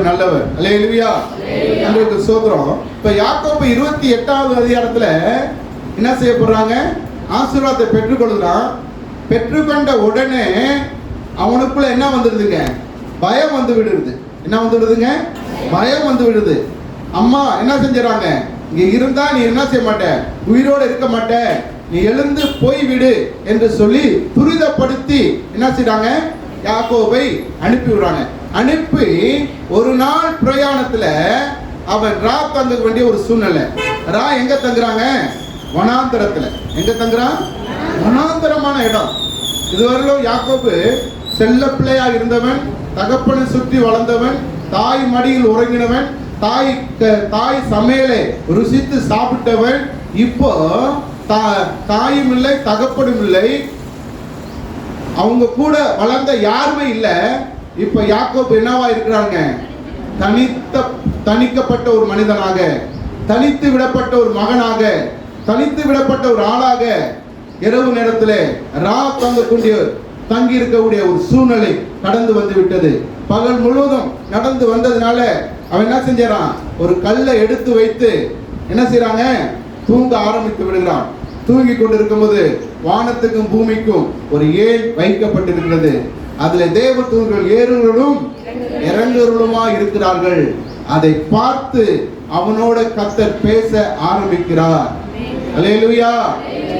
அவர் நல்லவர். அல்லேலூயா. உங்களுக்கு ஸ்தோத்திரம். இப்ப யாக்கோபு 28வது அதிகாரத்துல என்ன செய்ய போறாங்க? ஆசீர்வாதத்தை பெற்றுக்கொள்கிறான். பெற்றுக்கொண்ட உடனே அவனுக்குள்ள என்ன வந்துடுதுங்க? பயம் வந்து விடுது. என்ன வந்து விடுதுங்க? பயம் வந்து விடுது. அம்மா என்ன செஞ்சாங்க? இங்க இருந்தா நீ என்ன செய்ய மாட்ட, உயிரோடு இருக்க மாட்ட, நீ எழுந்து போய் விடு என்று சொல்லி துரிதப்படுத்தி என்ன செய்றாங்க? யாக்கோபை அனுப்பி விடுறாங்க. அனுப்பி ஒரு நாள் பிரயாணத்துல அவன் ரா தங்க வேண்டிய ஒரு சூழ்நிலை. ரா எங்க தங்குறாங்க? வனாந்தரத்துல. எங்க தங்குறான்? வனாந்தரமான இடம். இதுவரையிலும் யாக்கோபு செல்ல பிள்ளையா இருந்தவன், தகப்பனை சுற்றி வளர்ந்தவன், தாய் மடியில் உறங்கினவன், தாய் சமையலை ருசித்து சாப்பிட்டவன். இப்போ தாயும் இல்லை, தகப்பனும் இல்லை, அவங்க கூட வளர்ந்த யாருமே இல்லை. இப்ப யாக்கோபு என்னவா இருக்கிறாங்க? தனிக்கப்பட்ட ஒரு மனிதனாக, தனித்து விடப்பட்ட ஒரு மகனாக, தனித்து விடப்பட்ட ஒரு ஆளாக இரவு நேரத்தில் ரா தங்கி இருக்கக்கூடிய ஒரு சூழ்நிலை கடந்து வந்து விட்டது. பகல் முழுவதும் நடந்து வந்ததுனால அவன் என்ன செஞ்சான்? ஒரு கல்லை எடுத்து வைத்து என்ன செய்யறாங்க? தூங்க ஆரம்பித்து விடுகிறான். தூங்கி கொண்டிருக்கும் போது வானத்துக்கும் பூமிக்கும் ஒரு ஏன் வைக்கப்பட்டிருக்கிறது. அதுல தேவ தூதர்கள் ஏறுகளும் இறங்குகளுமா இருக்கிறார்கள். அதை பார்த்து அவனோட கர்த்தர் பேச ஆரம்பிக்கிறார். அல்லேலூயா.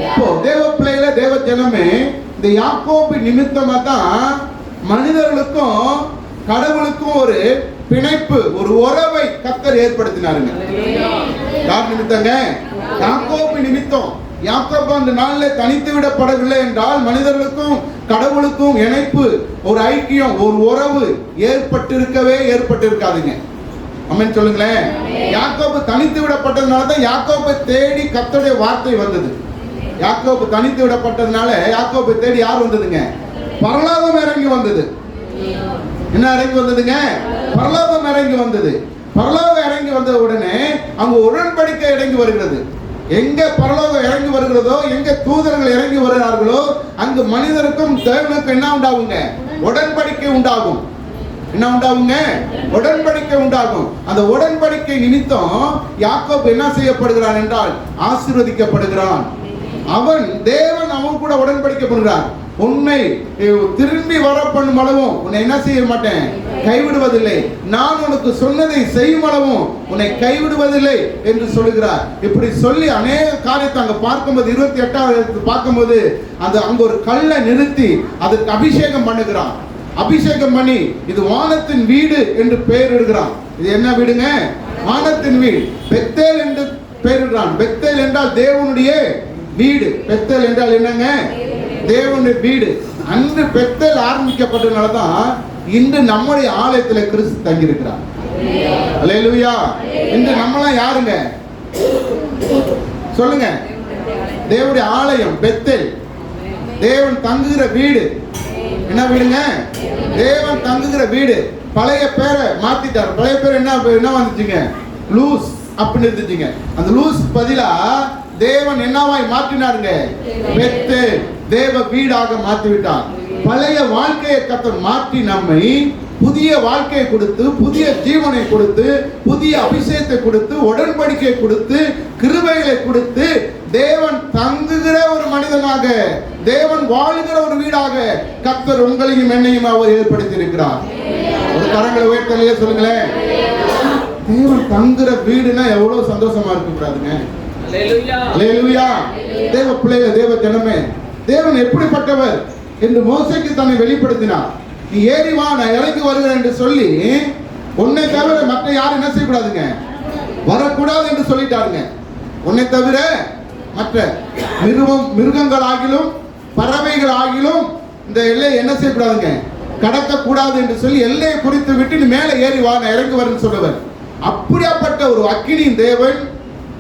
இப்போ தேவ பிள்ளைகளே, தேவ ஜனமே, இந்த யாக்கோபு நிமித்தமா தான் மனிதர்களுக்கும் கடவுளுக்கும் ஒரு பிணைப்பு, ஒரு உறவை கர்த்தர் ஏற்படுத்தினாருங்க. யார் நிமித்தங்க? யாக்கோபு நிமித்தம். யாக்கோபு அந்த நாளில் தனித்து விடப்படவில்லை என்றால் மனிதர்களுக்கும் கடவுளுக்கும் இணைப்பு, ஒரு ஐக்கியம், ஒரு உறவு ஏற்பட்டிருக்காதுங்க. அமேன் சொல்லுங்களேன். யாக்கோபு தனித்து விடப்பட்டதுனால தான் யாக்கோபை தேடி கர்த்தருடைய வார்த்தை வந்தது. யாக்கோபு தனித்து விடப்பட்டதுனால யாக்கோபை தேடி யார் வந்ததுங்க? பரலோகம் இறங்கி வந்தது. என்ன இறங்கி வந்ததுங்க? பரலோகம் இறங்கி வந்தது. பரலோகம் இறங்கி வந்த உடனே அங்கு உடன்படிக்கை இறங்கி வருகிறது. எங்க பரலோகம் இறங்கி வருகிறதோ, எங்க தூதர்கள் இறங்கி வருகிறார்களோ, அங்கு மனிதருக்கும் தேவனுக்கும் என்ன உண்டாகுங்க? உடன்படிக்கை உண்டாகும். என்ன உண்டாகுங்க? உடன்படிக்கை உண்டாகும். அந்த உடன்படிக்கை நிமித்தம் யாக்கோபு என்ன செய்யப்படுகிறான் என்றால் ஆசீர்வதிக்கப்படுகிறான். தேவன் அவன் கூட உடன்படிக்கை பண்ணுகிறார். உன்னை திரும்பி வர பண்ணும் அளவும் உன்னை என்ன செய்ய மாட்டேன், கைவிடுவதில்லை. நான் உனக்கு சொன்னதை செய்யும் அளவும் உன்னை கைவிடுவதில்லை என்று சொல்லுகிறார். இப்படி சொல்லி அநேக காரியத்தை அங்க பார்க்கும்போது 28வது பார்க்கும்போது அங்க ஒரு கல்லை நிறுத்தி அதற்கு அபிஷேகம் பண்ணுகிறான். அபிஷேகம் பண்ணி இது வானத்தின் வீடு என்று பெயரிடுகிறான். இது என்ன வீடுங்க? வானத்தின் வீடு. பெத்தேல் என்று பெயரிடுறான். பெத்தேல் என்றால் தேவனுடைய வீடு. பெத்தேல் என்றால் என்னங்க? தேவனுடைய வீடு. அன்று பெத்தேல் ஆரம்பிக்கப்பட்டதுனால தான் இன்று நம்முடைய ஆலயத்தில் கிறிஸ்து தங்கி இருக்கிறார். அல்லேலூயா. இன்று நம்மளாம் யாருங்க சொல்லுங்க? தேவனுடைய ஆலயம் பெத்தேல். தேவன் தங்குகிற வீடு. என்ன வீடுங்க? தேவன் தங்குகிற வீடு. பழைய பேரை மாத்திட்டார். பழைய பேர் என்ன வந்துச்சுங்க? லூஸ் அப்படின்னு இருந்துச்சுங்க. அந்த லூஸ் பதிலா தேவன் என்னவாய் மாற்றினாருங்க? பெத்தேல், தேவ வீடாக மாற்றிவிட்டார். பழைய வாழ்க்கையை கர்த்தர் மாற்றி நம்மை புதிய வாழ்க்கையை கொடுத்து, புதிய ஜீவனை கொடுத்து, புதிய அபிஷேகத்தை கொடுத்து, உடன்படிக்கை கொடுத்து, கிருபைகளை கொடுத்து, தேவன் தங்குகிற ஒரு மனிதனாக, தேவன் வாழ்கிற ஒரு வீடாக கர்த்தர் உங்களையும் என்னையும் அவர் ஏற்படுத்தி இருக்கிறார். ஒரு கரங்களை உயர்த்தலையே சொல்லுங்களேன். தேவன் தங்குகிற வீடுனா எவ்வளவு சந்தோஷமா இருக்கக்கூடாதுங்க. அல்லேலூயா. தேவ பிள்ளைகளே, தேவ ஜனமே, தேவன் எப்படிப்பட்டவர் என்று மோசேக்கு தன்னை வெளிப்படுத்தினார். நீ ஏறி வா, நான் இறங்கி வருகிறேன் என்று சொல்லி உன்னை தவிர மற்ற யாரும் என்ன செய்யக்கூடாதுங்க? வரக்கூடாது என்று சொல்லிட்டாருங்க. உன்னை தவிர மற்ற மிருகங்கள் ஆகிலும் பறவைகள் ஆகிலும் இந்த எல்லையை என்ன செய்யக்கூடாதுங்க? கடக்க கூடாது என்று சொல்லி எல்லையை குறித்து விட்டு நீ மேலே ஏறி வா, நான் இறங்கி வரேன்னு சொல்லுவார். அப்படியாப்பட்ட ஒரு அக்கினியின் தேவன்,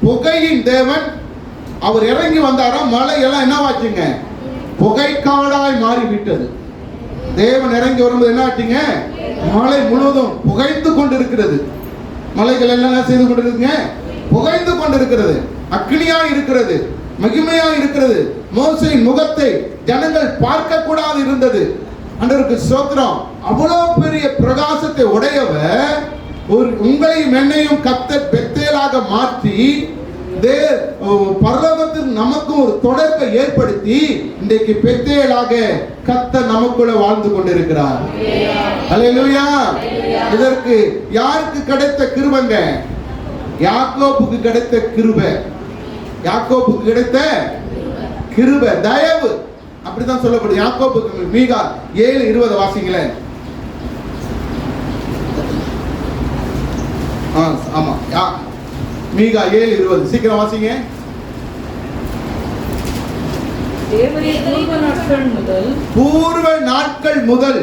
புகையின் தேவன், அவர் இறங்கி வந்தாரா மலை எல்லாம் என்னவாச்சுங்க? புகைக்காடாய் மாறிவிட்டது. தேவன் இறங்கி வரும்போது என்ன ஆச்சுங்க? மலை முழுவதும் புகைந்து கொண்டிருக்கிறது. மலைகள் எல்லாம் செய்து கொண்டிருக்குங்க, புகைந்து கொண்டிருக்கிறது, அக்னியா இருக்கிறது, மகிமையா இருக்கிறது. மோசேயின் முகத்தை ஜனங்கள் பார்க்க கூடாது இருந்தது. ஆண்டவருக்கு ஸ்தோத்திரம். அவ்வளவு பெரிய பிரகாசத்தை உடையவர் உங்களையும் என்னையும் கர்த்தர் பெத்தேலாக மாற்றி பரலோகத்தில் நமக்கும் ஒரு தொடர்பை ஏற்படுத்தி இன்றைக்கு பெத்தேலாக கர்த்தர் நமக்குள்ள வாழ்ந்து கொண்டிருக்கிறார். அல்லேலூயா. இதற்கு யாருக்கு கிடைத்த கிருபைங்க? யாக்கோபுக்கு கிடைத்த கிருபை. யாக்கோபுக்கு கிடைத்த கிருபை, தயவு, அப்படிதான் சொல்லப்படும். யாக்கோபுக்கு மீகா 7:20 வாசிங்களேன். ஆமா, மீகா 7:20 சீக்கிரம் வாசிங்க. பூர்வ நாட்கள் முதல்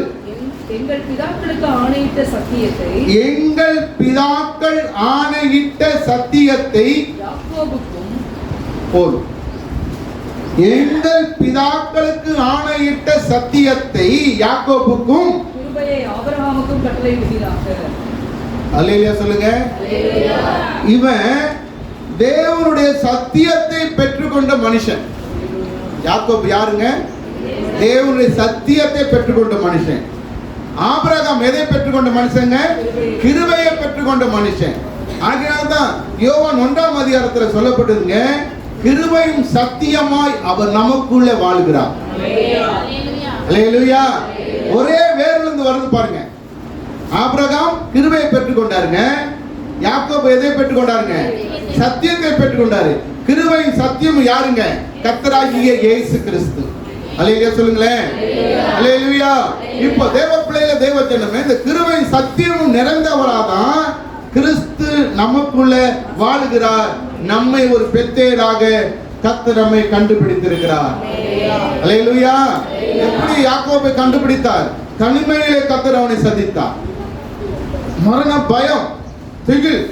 எங்கள் பிதாக்களுக்கு ஆணையிட்ட சத்தியத்தை யாக்கோபுக்கும் போதும். எங்கள் பிதாக்களுக்கு ஆணையிட்ட சத்தியத்தை யாக்கோபுக்கும் கிருபையை ஆபிரகாமுக்கும் கட்டளையிடுகிறாக. அல்லேலூயா சொல்லுங்க. இவன் தேவனுடைய சத்தியத்தை பெற்றுக்கொண்ட மனுஷன். யாக்கோபு யாருங்க? தேவனுடைய சத்தியத்தை பெற்றுக்கொண்ட மனுஷன். ஆபிரகாம் எதை பெற்றுக்கொண்ட மனுஷங்க? கிருபையை பெற்றுக்கொண்ட மனுஷன். ஆகையால்தான் யோவான் 1ஆம் அதிகாரத்தில் சொல்லப்பட்டதுங்க, கிருபையும் சத்தியமாய் அவர் நமக்குள்ளே வாழ்கிறார். அல்லேலூயா. ஒரே வேரிலிருந்து வருது பாருங்க. ஆபிரகாம் கிருபையை பெற்றுக்கொண்டாருங்க, யாக்கோபு எதை பெற்றுக்கொண்டாருங்க? சத்தியத்தை பெற்றுக்கொண்டாரு. கிருபையும் சத்தியமும் யாருங்க? கர்த்தராகிய இயேசு கிறிஸ்து. அல்லேலூயா சொல்லுங்களேன். அல்லேலூயா. இப்போ தேவ பிள்ளைகள, தேவ ஜனமே, இந்த கிருபையும் சத்தியமும் நிறைந்தவராதான் கிறிஸ்து நமக்குள்ள வாழுகிறார். நம்மை ஒரு பெத்தேராக கர்த்தர் நம்மை கண்டுபிடித்திருக்கிறார். அல்லேலூயா. எப்படி யாக்கோபை கண்டுபிடித்தார்? தனிமையிலே கர்த்தர் அவனை சந்தித்தார். மரண பயம், திகில்,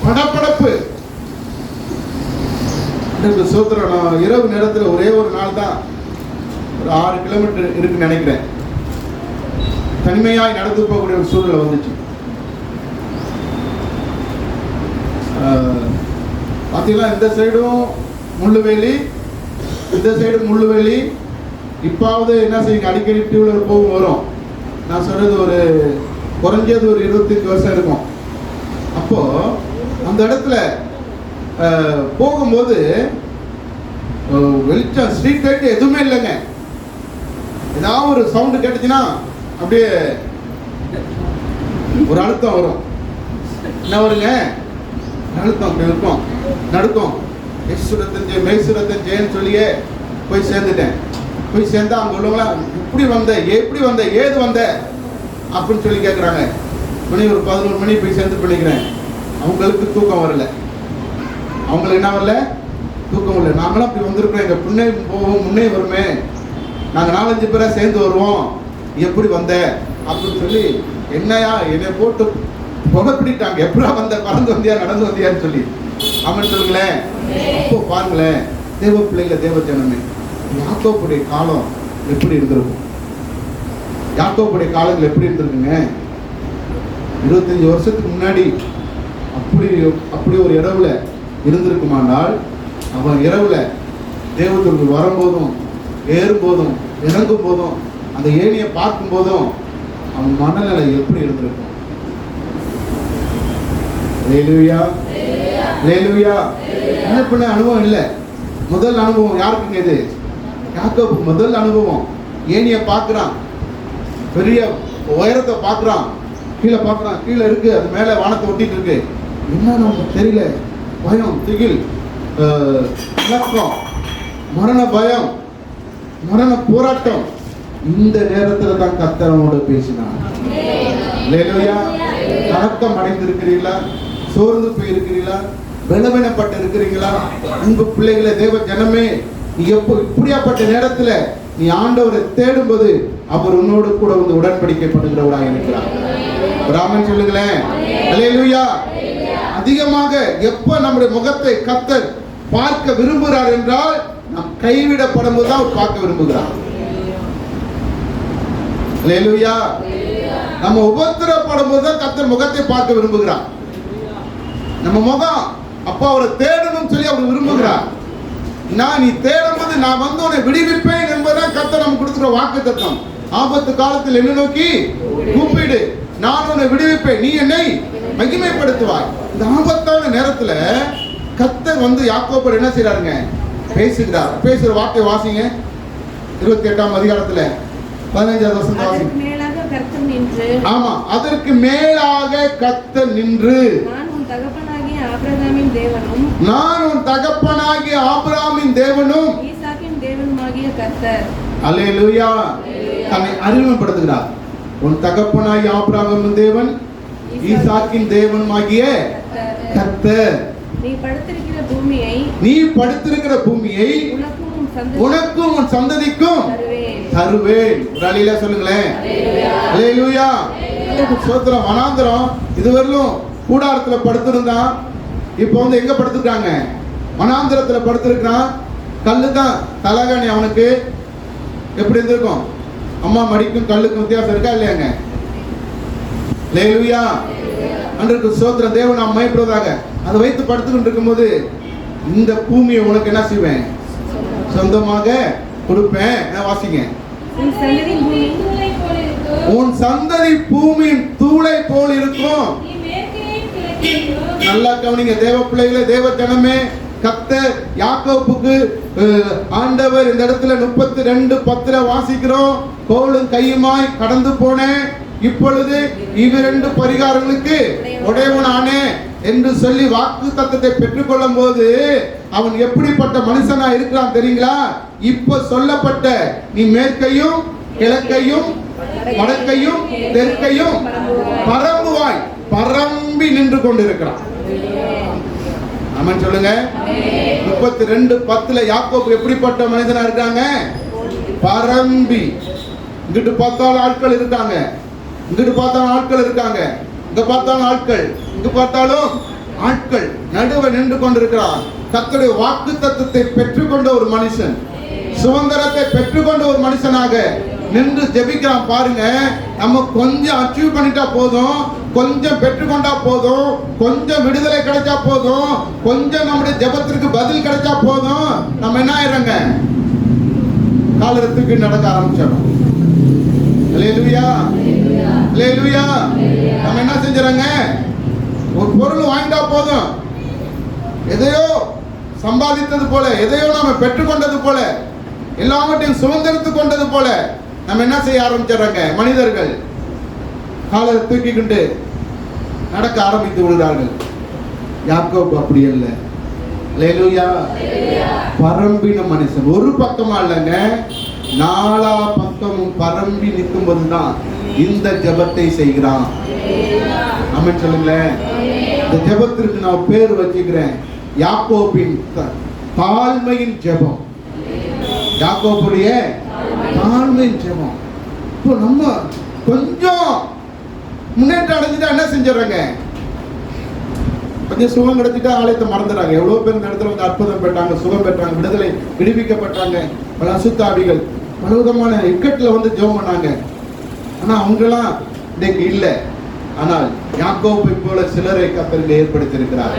படபடப்பு. சோத்திரம். இரவு நேரத்தில் ஒரே ஒரு நாள் தான், ஒரு 6 கிலோமீட்டர் இருக்குன்னு நினைக்கிறேன், தனிமையாய் நடந்து போகக்கூடிய ஒரு சூழ்நிலை வந்துச்சு. பார்த்தீங்கன்னா இந்த சைடும் முள்ளுவேலி, இந்த சைடும் முள்ளுவேலி. இப்பாவது என்ன செய்யுங்க, அடிக்கடி டூவீலர் போகும் வரும். நான் சொல்றது ஒரு குறைஞ்சது ஒரு 25 வருஷம் இருக்கும். அப்போ அந்த இடத்துல போகும்போது வெளிச்சம், ஸ்ட்ரீட் லைட் எதுவுமே இல்லைங்க. ஏதாவது ஒரு சவுண்டு கேட்டுச்சுன்னா அப்படியே ஒரு அழுத்தம் வரும். என்ன வருங்க? அழுத்தம் அப்படி இருக்கும், நடுக்கம். மெய்சுரத்தன் ஜெயன்னு சொல்லியே போய் சேர்ந்துட்டேன். போய் சேர்ந்தா அவங்க உள்ளவங்களா, இப்படி வந்த, எப்படி வந்த, ஏது வந்த அப்படின்னு சொல்லி கேட்குறாங்க. மணி ஒரு 11 மணி போய் சேர்ந்து பண்ணிக்கிறேன். அவங்களுக்கு தூக்கம் வரல. அவங்களுக்கு என்ன வரல? தூக்கம் வரல. நாங்களும் அப்படி வந்திருக்கிறோம், எங்கள் பின்னே போவோம், முன்னே வருமே, நாங்கள் 4-5 பேராக சேர்ந்து வருவோம், எப்படி வந்த அப்படின்னு சொல்லி என்னையா என்னை போட்டு புகைப்பிடிட்டாங்க. எப்படா வந்த, பறந்து வந்தியா, நடந்து வந்தியான்னு சொல்லி. அவன் சொல்லுங்களேன். அப்போ பாருங்களேன், தேவ பிள்ளைங்க, தேவ ஜனமே, யாக்கோபுடைய காலம் எப்படி இருந்திருக்கும்? யாக்கோபுடைய காலங்கள் எப்படி இருந்திருக்குங்க? 25 வருஷத்துக்கு முன்னாடி அப்படி ஒரு இரவுல இருந்திருக்குமானால், அவன் இரவுல தேவதூதர்கள் வரும்போதும், ஏறும்போதும், இறங்கும் போதும், அந்த ஏணியை பார்க்கும் போதும் அவன் மனநிலை எப்படி இருந்திருக்கும்? அல்லேலூயா. அல்லேலூயா. என்ன பண்ண அனுபவம் இல்லை. முதல் அனுபவம் யாருக்குங்க இது? யாக்கோபு முதல் அனுபவம். ஏணியை பார்க்குறான், பெரிய உயரத்தை பார்க்குறான், கீழே பார்க்குறான், கீழே இருக்கு, அது மேலே வானத்தை ஒட்டிட்டு இருக்கு. என்ன நமக்கு தெரியல. பயம், திகில், இலக்கம், மரண பயம், மரண போராட்டம். இந்த நேரத்தில் தான் கர்த்தரோடு பேசினார். அல்லேலூயா. கலக்கம் அடைந்திருக்கிறீர்களா? சோர்ந்து போயிருக்கிறீங்களா? பலவீனப்பட்டு இருக்கிறீங்களா? அன்பு பிள்ளைகளை, தேவ ஜனமே, நீ எப்போ இப்படியாப்பட்ட நேரத்தில் நீ ஆண்டவரை தேடும்போது அவர் உன்னோடு கூட வந்து உடன்படிக்கை பண்ணுகிறவராக இருக்கிறார். ராமன் சொல்லுங்களேன். அல்லேலூயா. அதிகமாக எப்ப நம்முடைய முகத்தை கர்த்தர் பார்க்க விரும்புகிறார் என்றால், நாம் கைவிடப்படும் போது தான் பார்க்க விரும்புகிறார். அல்லேலூயா. நம்ம உபத்திரப்படும் போது தான் கர்த்தர் முகத்தை பார்க்க விரும்புகிறார். நம்ம முகம் அப்போ அவரை தேடணும் சொல்லி அவர் விரும்புகிறார். நீ தேடும் போது நான் வந்து உன்னை விடுவிப்பேன் என்பதுதான் கர்த்தர் நமக்கு கொடுக்கிற வாக்குத்தத்தம். ஆபத்து காலத்தில் என்ன நோக்கி கூப்பிடு, நான் உன்னை விடுவிப்பேன், நீ என்னை மகிமைப்படுத்துவாய். இந்த ஆபத்தான நேரத்துல கர்த்தர் வந்து யாக்கோபோடு என்ன செய்றாருங்க? பேசுகிறார். பேசுற வார்த்தை வாசிங்க. 28ஆம் அதிகாரத்துல 15வது வசனம் வாசிங்க. அதற்கு மேலாக கர்த்தர் நின்று, ஆமா, அதற்கு மேலாக கர்த்தர் நின்று, நான் உன் தகப்பனாகிய ஆபிரகாமின் தேவனும் நான் உன் தகப்பனாகிய ஆபிரகாமின் தேவனும் ஈசாக்கின் தேவனுமாகிய கர்த்தர். அல்லேலூயா. தன்னை அறிமுகப்படுத்துகிறார். உன் தகப்பனாகிய ஆபிரகாமின் தேவன், ஈசாக்கின் தேவனுமாகிய கர்த்தர். நீ படுத்திருக்கிற பூமியை உனக்கும் உன் சந்ததிக்கும் தருவேன். ஒரு அலையில சொல்லுங்களேன். அல்லேலூயா. ஸ்தோத்திரம். வனாந்தரம் இதுவரையிலும் கூடாரத்துல படுத்திருந்தான். இப்போ வந்து எங்க படுத்துட்டாங்க? வனாந்தரத்துல படுத்திருக்கிறான். கல்லு தான் தலகாணி. அவனுக்கு எப்படி இருந்திருக்கும்? அம்மா மடிக்கும் கல்லுக்கும் வித்தியாசம் இருக்கா இல்லையாங்க? அல்லேலூயா. அன்றைக்கு ஸ்தோத்திரம். தேவன் நாம் மகிமைப்படுவதாக. அதை வைத்து படுத்துக்கிட்டு இருக்கும்போது, இந்த பூமியை உனக்கு என்ன செய்வேன்? சொந்தமாக கொடுப்பேன். வாசிங்க. உன் சந்ததி பூமியின் தூளை போல் இருக்கும். நல்லா கவனிங்க தேவ பிள்ளைகளே, தேவ ஜனமே. கர்த்தர் யாக்கோபுக்கு ஆண்டவர் இந்த இடத்துல 32:10 வாசிக்கிறோம். கோலும் கையுமாய் கடந்து போனேன், இப்பொழுது இவ்விரண்டு பரிகாரங்களுக்கு உடையவனானே என்று சொல்லி வாக்கு தத்தத்தை பெற்றுக்கொள்ளும் போது அவன் எப்படிப்பட்ட மனுஷனா இருக்கிறான் தெரியுங்களா? இப்ப சொல்லப்பட்ட நீ மேற்கையும் கிழக்கையும் வடக்கையும் தெற்கையும் பரம்புவாய், பரம்பி நின்று கொண்டிருக்கிறான். ஆமென் சொல்லுங்க. 32:10 யாக்கோபு எப்படிப்பட்ட மனிதனா இருக்காங்க? பரம்பி. இங்கிட்டு பார்த்தாலும் ஆட்கள் இருக்காங்க, இங்கிட்டு பார்த்தாலும் ஆட்கள் இருக்காங்க, இங்க பார்த்தாலும் ஆட்கள், இங்க பார்த்தாலும் ஆட்கள், நடுவே நின்று கொண்டிருக்கிறான். கர்த்தருடைய வாக்கு தத்தத்தை பெற்றுக்கொண்ட ஒரு மனுஷன், சுதந்திரத்தை பெற்றுக்கொண்ட ஒரு மனுஷனாக நின்று ஜெபிக்கிறான். பாருங்க, நம்ம கொஞ்சம் அச்சீவ் பண்ணிட்டா போதும், கொஞ்சம் பெற்றுக்கொண்டா போதும், கொஞ்சம் விடுதலை கிடைச்சா போதும், கொஞ்சம் நம்முடைய ஜெபத்திற்கு பதில் கிடைச்சா போதும், நம்ம என்ன ஆயிடுறோங்க? காலத்துக்கு நடக்க ஆரம்பிச்சிடும். அல்லேலூயா, அல்லேலூயா. நம்ம என்ன செஞ்சுறாங்க? ஒரு பொருள் வாங்கிட்டா போதும், எதையோ சம்பாதித்தது போல, எதையோ நாம பெற்றுக்கொண்டது போல, எல்லாவற்றையும் சுதந்திரத்து கொண்டது போல நம்ம என்ன செய்ய ஆரம்பிச்சிடறாங்க? மனிதர்கள் காலை தூக்கிக்கிட்டு நடக்க ஆரம்பித்து விடுகிறார்கள். யாக்கோபு அப்படி அல்ல. அல்லேலூயா. பரம்பின மனுஷன், ஒரு பக்கமா இல்லைங்க, நாலா பக்கமும் பரம்பி நிற்கும் போதுதான் இந்த ஜெபத்தை செய்கிறான். ஆமென் சொல்லுங்களேன். இந்த ஜெபத்திற்கு நான் பேர் வச்சுக்கிறேன், யாக்கோபின் தாழ்மையின் ஜெபம். யாக்கோபுடைய தாழ்மையின் ஜெபம். இப்போ நம்ம கொஞ்சம் முன்னேற்றம் அடைஞ்சிட்டா என்ன செஞ்சிடறாங்க? கொஞ்சம் சுகம் கிடைச்சிட்டா ஆலயத்தை மறந்துடுறாங்க. எவ்வளவு பேர் இந்த இடத்துல வந்து அற்புதம் பெற்றாங்க, சுகம் பெற்றாங்க, விடுதலை விடுவிக்கப்பட்டாங்க. பல அசுத்தாவிகள் பல விதமான இக்கட்டில் வந்து ஜெபம் பண்ணாங்க. ஆனா அவங்கெல்லாம் இன்னைக்கு இல்லை. ஆனால் யாக்கோபை போல சிலரை கர்த்தர் ஏற்படுத்தியிருக்கிறார்.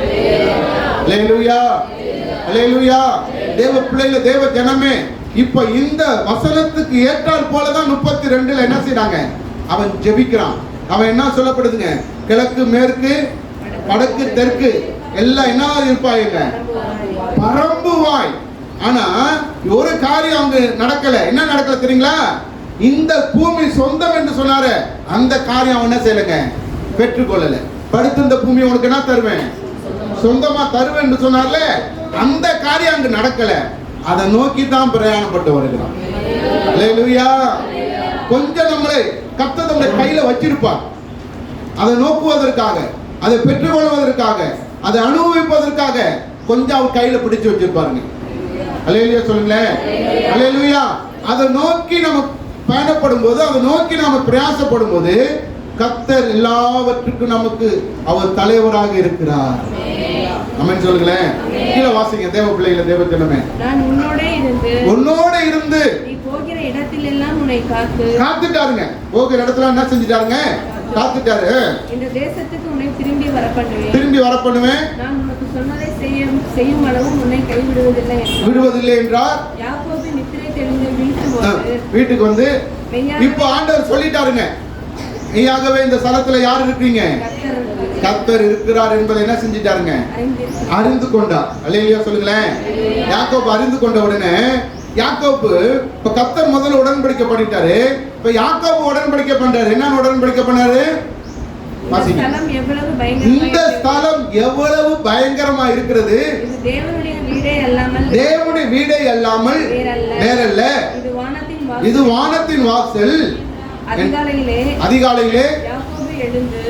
அல்லேலூயா, அல்லேலூயா. தேவ பிள்ளைகளே, தேவ ஜனமே, இப்ப இந்த வசனத்துக்கு ஏற்றால் போலதான் 32 என்ன செய்றாங்க? அவன் ஜெபிக்கிறான். அவன் என்ன சொல்லப்படுதுங்க? கிழக்கு மேற்கு வடக்கு தெற்கு எல்லாம் என்ன இருப்பாங்க? பரம்புவாய். ஆனா ஒரு காரியம் அங்க நடக்கல. என்ன நடக்கல தெரியுங்களா? இந்த பூமி சொந்தம் என்று சொன்னாரு, அந்த காரியம் அவன் என்ன செய்யலங்க? பெற்றுக்கொள்ளல. படுத்து இந்த பூமி உனக்கு என்ன தருவேன்? சொந்தமா தருவேன் என்று சொன்னார்ல, அந்த காரியம் அங்கு நடக்கல. அதை நோக்கி தான் பிரயாணப்பட்டு வருகிறான். அல்லேலூயா. கொஞ்சம் நம்மளை கர்த்தர் நம்முடைய கையில வச்சிருப்பார். அதை நோக்குவதற்காக, அதை பெற்றுக்கொள்வதற்காக, அதை அனுபவிப்பதற்காக கொஞ்சம் அவர் கையில பிடிச்சு வச்சிருப்பாருங்க. அல்லேலூயா சொல்லுங்களேன். அல்லேலூயா. அதை நோக்கி நம்ம பயணப்படும் போது, அதை நோக்கி நாம பிரயாசப்படும் போது, கர்த்தர் எல்லாவற்றுக்கும் நமக்கு அவர் தலைவராக இருக்கிறார். ஆமென் சொல்லுங்களேன். கீழே வாசிங்க தேவ பிள்ளைகளே, தேவ ஜனமே. நான் உன்னோட இருந்து நீ போகிற இடத்தில் எல்லாம் உன்னை காத்துட்டாருங்க. போகிற இடத்துல என்ன செஞ்சிட்டாருங்க? காத்துட்டாரு. இந்த தேசத்துக்கு உன்னை திரும்பி வர பண்ணுவேன். நான் உனக்கு சொன்னதை செய்யும் அளவு உன்னை விடுவதில்லை என்றார். யாக்கோபு நித்திரை தெளிந்து வீட்டுக்கு வந்து இப்போ ஆண்டவர் சொல்லிட்டாருங்க, மெய்யாகவே இந்த ஸ்தலத்துல யார் இருக்கீங்க? கர்த்தர் இருக்கிறார் என்பதை என்ன செஞ்சிட்டாருங்க? அறிந்து கொண்டார். அல்லேலூயா சொல்லுங்களேன். யாக்கோபு அறிந்து கொண்ட உடனே யாக்கோபு இப்ப கர்த்தர் முதல்ல உடன்படிக்கை பண்ணிட்டாரு. இப்ப யாக்கோபு உடன்படிக்கை பண்றாரு. என்ன உடன்படிக்கை பண்ணாரு? இந்த ஸ்தலம் எவ்வளவு பயங்கரமா இருக்கிறது. தேவனுடைய வீடே அல்லாமல் வேறல்ல. இது வானத்தின் வாசல். அதிகாலையிலே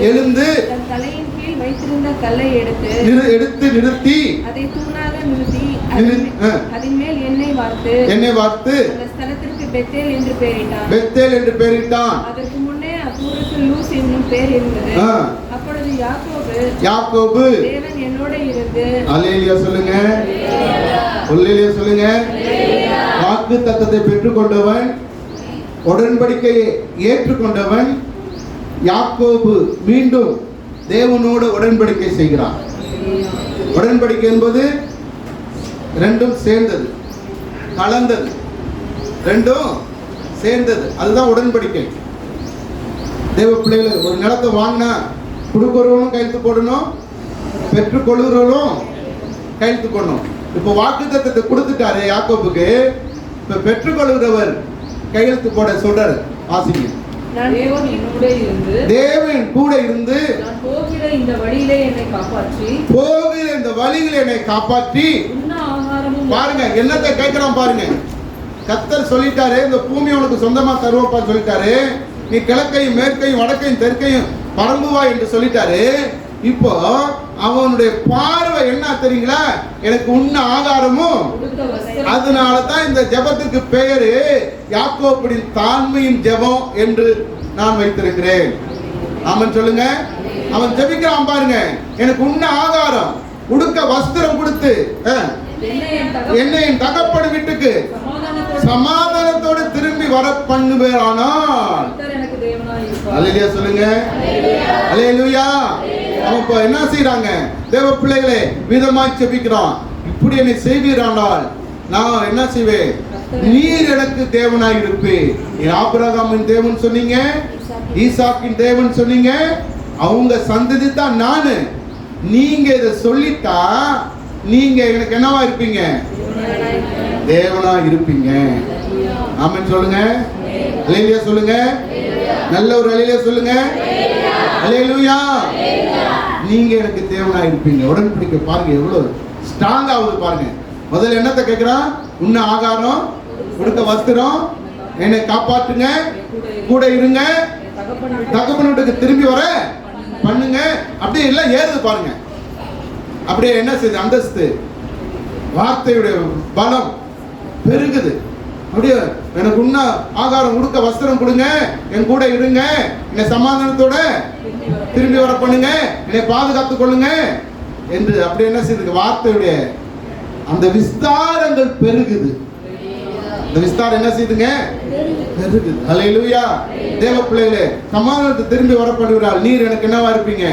எழுந்து தன் தலையின் கீழ் வைத்திருந்த கல்லை எடுத்து நிறுத்தி அதை தூணாக நிறுத்தி அதன் மேல் எண்ணெய் வார்த்து அந்த ஸ்தலத்திற்கு பெத்தேல் என்று பெயரிட்டான். அதற்கு முன்னே அத்தூருக்கு லூஸ் என்னும் பெயர் இருந்தது. அப்பொழுது யாக்கோபு தேவன் என்னோட இருந்து அல்லேலூயா சொல்லுங்க. அல்லேலூயா சொல்லுங்க. வாக்குத்தத்தத்தை பெற்றுக்கொண்டவன், உடன்படிக்கையை ஏற்றுக்கொண்டவன் யாக்கோபு மீண்டும் தேவனோடு உடன்படிக்கை செய்கிறான். உடன்படிக்கை என்பது ரெண்டும் சேர்ந்தது, கலந்தது, ரெண்டும் சேர்ந்தது. அதுதான் உடன்படிக்கை. தேவ பிள்ளைகள் ஒரு நிலத்தை வாங்கினா கொடுக்கிறவனும் கையெழுத்து போடணும், பெற்றுக்கொள்கிறவனும் கையெழுத்து போடணும். இப்போ வாக்குத்தத்தத்தை கொடுத்துட்டாரு யாக்கோபுக்கு. இப்ப பெற்றுக்கொள்கிறவர் கையெழுத்து போட சொல்றாரு. வாசிங்க. தேவன் கூட இருந்து நான் போகிற இந்த வழியிலே என்னை காப்பாற்றி பாருங்க என்னத்தை கேட்கிறான் பாருங்க. கர்த்தர் சொல்லிட்டாரு, இந்த பூமி உனக்கு சொந்தமா தருவப்பா சொல்லிட்டாரு. நீ கிழக்கையும் மேற்கையும் வடக்கையும் தெற்கையும் பரம்புவா என்று சொல்லிட்டாரு. இப்போ அவனுடைய பார்வை என்ன தெரியுங்களா? எனக்கு உண்ண ஆகாரமும். அதனாலதான் இந்த ஜெபத்துக்கு பெயரு யாக்கோபுவின் தாழ்மையின் ஜெபம் என்று நான் வைத்திருக்கிறேன். ஆமென் சொல்லுங்க. அவன் ஜெபிக்கிறான் பாருங்க. எனக்கு உண்ண ஆகாரம், உடுக்க வஸ்திரம் கொடுத்து என்னை என் தகப்பன் வீட்டுக்கு சமாதானத்தோடு திரும்பி வர பண்ணுவேரானால் அல்லேலூயா சொல்லுங்க. அல்லேலூயா. அவன் இப்ப என்ன செய்யறாங்க? தேவ பிள்ளைகளே, விதமாய் ஜெபிக்கிறான். இப்படி என்னை செய்வீரானால் நான் என்ன செய்வேன்? நீர் எனக்கு தேவனாய் இருப்பேன். ஆபிரகாமின் தேவன் சொன்னீங்க, ஈசாக்கின் தேவன் சொன்னீங்க, அவங்க சந்ததி தான் நானு. நீங்க இதை சொல்லிட்டா நீங்க எனக்கு என்னவா இருப்பீங்க? தேவனா இருப்பீங்க. ஆமென் சொல்லுங்க. அல்லேலூயா சொல்லுங்க. நல்ல ஒரு அல்லேலூயா சொல்லுங்க. அல்லேலூயா. நீங்க எனக்கு தேவனா இருப்பீங்க. உடன்படிக்கை பாருங்க எவ்வளவு ஸ்ட்ராங் ஆகுது பாருங்க. முதல்ல என்னத்தை கேட்கிறான்? உண்ண ஆகாரம், கொடுக்க வஸ்திரம், என்னை காப்பாற்றுங்க, கூட இருங்க, தகப்பன் வீட்டுக்கு திரும்பி வர பண்ணுங்க. அப்படியே எல்லாம் ஏறுது பாருங்க. அப்படியே என்ன செய்யுது? அந்தஸ்து, வார்த்தையுடைய பலம் பெருகுது. அப்படியே எனக்கு உண்ண ஆகாரம், கொடுக்க வஸ்திரம் கொடுங்க, என் கூட இருங்க, என்னை சமாதானத்தோட திரும்பி வர பண்ணுங்க, என்னை பாதுகாத்துக் கொள்ளுங்க என்று அப்படி என்ன செய்யுது? வார்த்தையுடைய அந்த விஸ்தாரங்கள் பெருகுது. இந்த விஸ்தாரம் என்ன செய்யுதுங்க? பெருகுது. அல்லேலூயா. தேவ பிள்ளைகளே, சமாதானத்தை திரும்பி வர பண்ணுகிறாள். நீர் எனக்கு என்னவா இருப்பீங்க?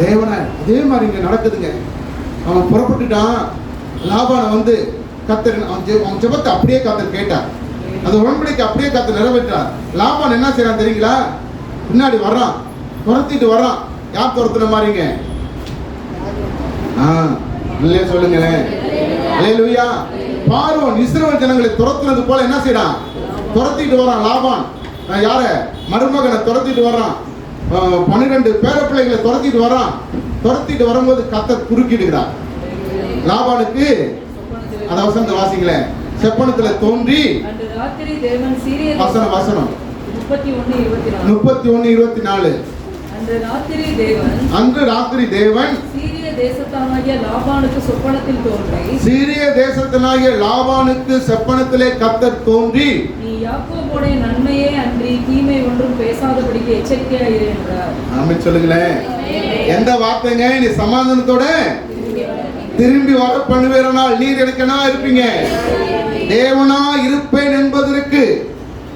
தேவனா. அதே மாதிரி இங்க நடக்குதுங்க. அவன் புறப்பட்டுட்டான். லாபான வந்து கர்த்தர் அவன் ஜெபத்தை அப்படியே கர்த்தர் கேட்டார். அந்த உடன்படிக்கை அப்படியே கர்த்தர் நிறைவேற்றார். லாபான் என்ன செய்யறான் தெரியுங்களா? பின்னாடி வர்றான், துரத்திட்டு வர்றான். யார் துரத்துன மாதிரிங்க? இல்லையே சொல்லுங்களேன். அல்லேலூயா. பார்வோன் இஸ்ரவேல் ஜனங்களை துரத்துனது போல என்ன செய்யறான்? துரத்திட்டு வரான் லாபான். யார? மருமகனை துரத்திட்டு வர்றான். 12 பேர பிள்ளைகளை துரத்திட்டு வர்றான். துரத்திட்டு வரும்போது கர்த்தர் குறுக்கிடுகிறார். லாபானுக்கு அத வசந்த வாசிங்களே, செப்பனத்துல தோன்றி வசனம் 31:24 அன்று ராத்திரி தேவன் சீரிய தேசத்தானாகிய லாபானுக்கு சொப்பனத்திலே கர்த்தர் தோன்றி, நீ யாக்கோபுடைய நன்மையே அன்றி தீமை ஒன்றும் பேசாதபடிக்கு எச்சரிக்கையாய் இரு என்றார். ஆமென் சொல்லுங்களேன். எந்த வார்த்தைங்க? நீ சமாதானத்தோட திரும்பி வர பண்ணுவேரானால் நீர் எனக்கு என்ன இருப்பீங்க? தேவனா இருப்பேன் என்பதற்கு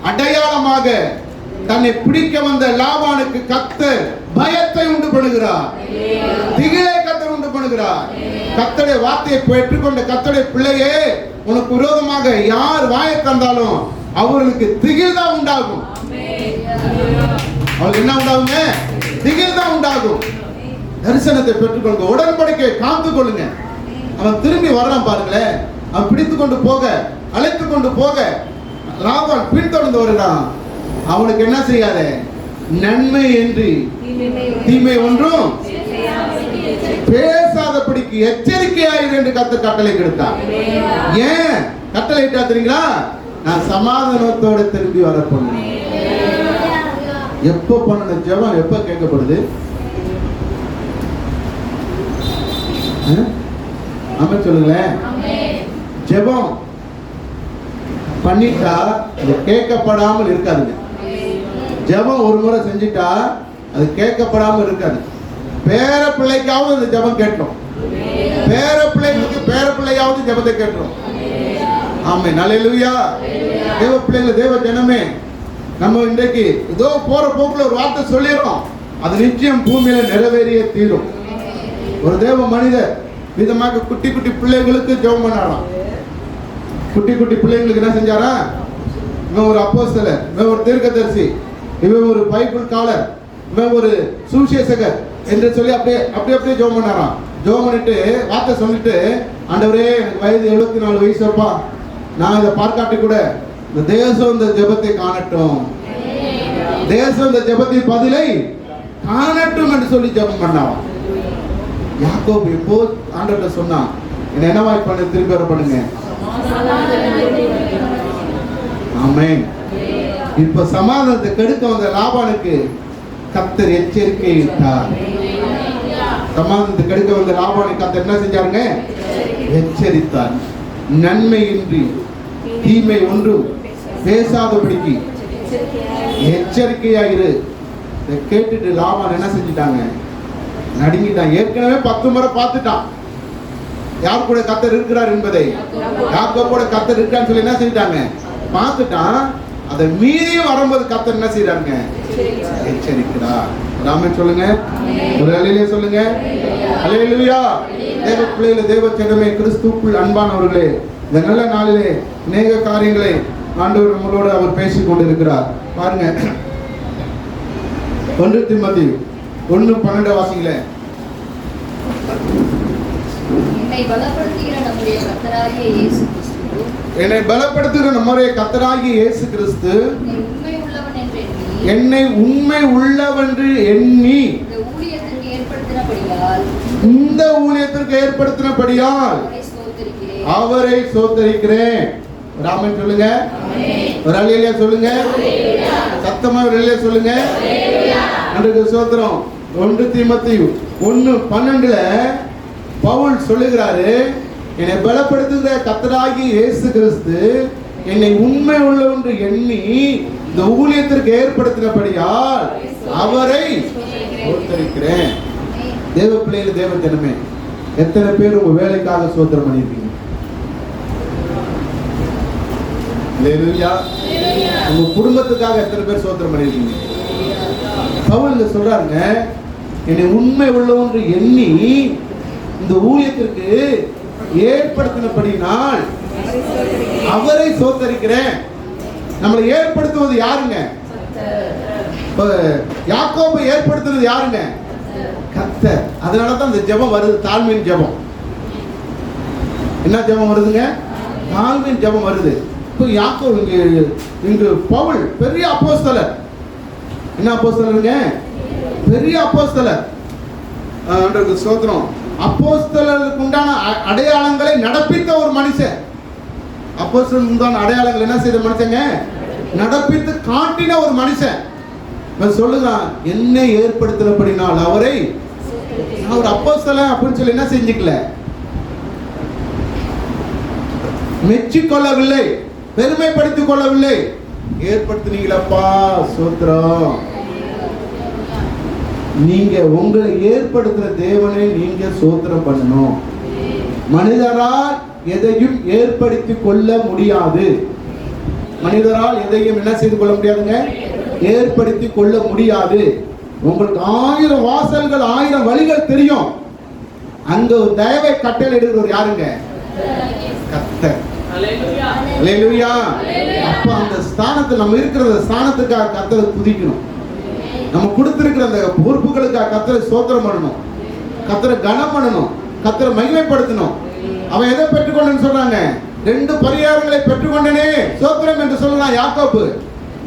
அடையாளமாக தன்னை பிடிக்க வந்த லாபானுக்கு கர்த்தர் பயத்தை உண்டு பண்ணுகிறார். திகிலை கர்த்தர் உண்டு பண்ணுகிறார். கர்த்தருடைய வார்த்தையை பெற்றுக்கொண்ட கர்த்தருடைய பிள்ளையே, உனக்கு விரோதமாக யார் வாயை தந்தாலும் அவர்களுக்கு திகில் தான் உண்டாகும். அவளுக்கு என்ன உண்டாகுங்க? திகில் தான் உண்டாகும். தரிசனத்தை பெற்றுக்கொள்ளுங்க, உடன்படிக்கையை காத்து கொள்ளுங்க. அவன் திரும்பி வர்றான் பாருங்களேன். அவன் பிடித்து கொண்டு போக, அழைத்து கொண்டு போக லாபான் பின்தொடர்ந்து வருகிறான். அவனுக்கு என்ன செய்யாத? நன்மை என்று தீமை ஒன்றும் பேசாதபடிக்கு எச்சரிக்கையாயிரு என்று கர்த்தர் கட்டளை கொடுத்தார். ஏன் கட்டளை இட்டா தெரியுங்களா? நான் சமாதானத்தோட திரும்பி வர பண்ணேன். எப்ப பண்ண ஜெபம் எப்ப கேட்கப்படுது? ஆமா சொல்லுங்களேன். ஜெபம் பண்ணிட்டா அது கேட்கப்படாமல் இருக்காதுங்க. ஜெபம் ஒரு முறை செஞ்சிட்டா அது கேட்கப்படாமல் இருக்காது. பேர பிள்ளைக்காவது அந்த ஜெபம் கேட்டோம். பேர பிள்ளைகளுக்கு பேர பிள்ளையாவது ஜெபத்தை கேட்டோம். ஆமென். அல்லேலூயா. தேவ பிள்ளைகள், தேவ ஜனமே, நம்ம இன்றைக்கு ஏதோ போற போக்குல ஒரு வார்த்தை சொல்லிடுறோம், அது நிச்சயம் பூமியில நிறைவேறிய தீரும். ஒரு தேவ மனிதர் விதமாக குட்டி குட்டி பிள்ளைகளுக்கு ஜெபம் பண்ணாராம். குட்டி குட்டி பிள்ளைங்களுக்கு என்ன செஞ்சாரா? இவன் ஒரு அப்போஸ்தலர், இவன் ஒரு தீர்க்கதரிசி, இவன் ஒரு பைபிள் காலர், இவன் ஒரு சுவிசேஷகர் என்று சொல்லி அப்படியே ஜெபம் பண்ணாராம். ஜெபம் பண்ணிட்டு வார்த்தை சொல்லிட்டு, ஆண்டவரே எனக்கு வயது 74 வயசுப்பா, நான் இதை பார்க்காட்டி கூட இந்த தேசம் இந்த ஜெபத்தை காணட்டும், தேசம் இந்த ஜெபத்தின் பதிலை காணட்டும் என்று சொல்லி ஜெபம் பண்ணான். யாக்கோபு எப்போ ஆண்டவர்கிட்ட சொன்னான், என்ன என்னவாய் பண்ண திரும்பி வர பண்ணுங்க. ஆமென். இப்ப சமாதானத்தை கெடுக்க வந்த லாபானுக்கு கர்த்தர் எச்சரிக்கை இட்டார். சமாதானத்தை கெடுக்க வந்த லாபானுக்கு கர்த்தர் என்ன செஞ்சாருங்க? எச்சரித்தார். நன்மையின்றி தீமை ஒன்றும் பேசாதபடிக்கு எச்சரிக்கையாயிரு. இதை கேட்டுட்டு லாபான் என்ன செஞ்சிட்டாங்க? நடுங்கிட்டான். ஏற்கனவே 10 முறை பார்த்துட்டான் யார் கூட கர்த்தர் இருக்கிறார் என்பதை. யாக்கோபோட கர்த்தர் இருக்கான்னு சொல்லி என்ன செஞ்சிட்டாங்க? பார்த்துட்டான். அதை மீறியும் வரும்போது கர்த்தர் என்ன செய்யறாங்க? எச்சரிக்கிறார். ராமன் சொல்லுங்க, ஒரு அல்லேலூயா சொல்லுங்க. அல்லேலூயா. தேவ பிள்ளைகளே, தேவ ஜனமே, கிறிஸ்துவுக்குள் அன்பானவர்களே, இந்த நல்ல நாளிலே அநேக காரியங்களை ஆண்டவர் நம்மளோடு அவர் பேசிக் கொண்டிருக்கிறார். பாருங்க, 1 தீமோத்தேயு 1:12 வாசிங்களே. என்னை பலப்படுத்துகிற நம்முடைய கர்த்தராகிய இயேசு கிறிஸ்து, என்னை பலப்படுத்துகிற நம்முடைய கர்த்தராகிய இயேசு கிறிஸ்து என்னை உண்மை உள்ளவென்று எண்ணி இந்த ஊழியத்திற்கு ஏற்படுத்தினபடியால் அவரை ஸ்தோத்திரிக்கிறேன். ராமன் சொல்லுங்க, ஒரு அல்லேலூயா சொல்லுங்க, சத்தமா ஒரு அல்லேலூயா சொல்லுங்க. அன்றைக்கு ஸ்தோத்திரம். 1 தீமோத்தேயு 1:12 பவுல் சொல்லுகிறாரு, என்னை பலப்படுத்துகிற கர்த்தராகிய இயேசு கிறிஸ்து என்னை உண்மை உள்ளவென்று எண்ணி இந்த ஊழியத்திற்கு ஏற்படுத்தினபடியால் அவரை ஸ்தோத்திரிக்கிறேன். தேவ பிள்ளைகள், தேவ ஜனமே, எத்தனை பேர் உங்க வேலைக்காக ஸ்தோத்திரம் பண்ணிருக்கீங்க? அல்லேலூயா. உங்க குடும்பத்துக்காக எத்தனை பேர் ஸ்தோத்திரம் பண்ணிருக்கீங்க? பவுல் சொல்றாருங்க, என்னை உண்மை உள்ளவென்று எண்ணி இந்த ஊழியத்திற்கு ஏற்படுத்தினபடினால் அவரை ஸ்தோத்திரிக்கிறேன். நம்மளை ஏற்படுத்துவது யாருங்க? யாக்கோபை ஏற்படுத்துறது யாருங்க? கர்த்தர். அதனாலதான் இந்த ஜெபம் வருது, தாழ்மையின் ஜெபம். என்ன ஜெபம் வருதுங்க? தாழ்மையின் ஜெபம் வருது. இப்போ யாக்கோபு இங்கு பவுல் பெரிய அப்போஸ்தலர். என்ன அப்போஸ்தலருங்க? பெரிய அப்போஸ்தலர். ஸ்தோத்திரம். அப்போஸ்தலருக்கு உண்டான அடையாளங்களை நடப்பித்த ஒரு மனுஷன். அப்போஸ்தலருக்கு உண்டான அடையாளங்கள் என்ன செய்த மனுஷங்க? நடப்பித்து காட்டின ஒரு மனுஷன். சொல்லுங்க, என்னை ஏற்படுத்தினபடினால் அவரை, நான் ஒரு அப்போஸ்தலன் அப்படின்னு சொல்லி என்ன செஞ்சுக்கல, மெச்சிக்கொள்ளவில்லை, பெருமைப்படுத்திக் கொள்ளவில்லை. ஏற்படுத்தினீங்களப்பா, ஸ்தோத்திரம். நீங்க உங்களை ஏற்படுத்துற தேவனை நீங்க ஸ்தோத்திரம் பண்ணணும். மனிதரால் எதையும் ஏற்படுத்தி கொள்ள முடியாது. மனிதரால் எதையும் என்ன செய்து கொள்ள முடியாதுங்க? ஏற்படுத்தி கொள்ள முடியாது. உங்களுக்கு 1000 வாசல்கள் 1000 வழிகள் தெரியும். அங்க ஒரு தயவை கட்டளையிடுகிறவர் யாருங்க? கர்த்தர். அல்லேலூயா. அப்ப அந்த ஸ்தானத்தில் நம்ம இருக்கிற ஸ்தானத்துக்காக கர்த்தரை துதிக்கணும். நம்ம கொடுத்திருக்கிற அந்த பொறுப்புகளுக்காக கர்த்தரை ஸ்தோத்திரம் பண்ணணும், கர்த்தரை கனம் பண்ணணும், கர்த்தரை மகிமைப்படுத்தணும். அவன் எதை பெற்றுக்கொண்டேன்னு சொல்றாங்க? 2 பரிகாரங்களை பெற்றுக்கொண்டனே ஸ்தோத்திரம் என்று சொல்லலாம் யாக்கோபு.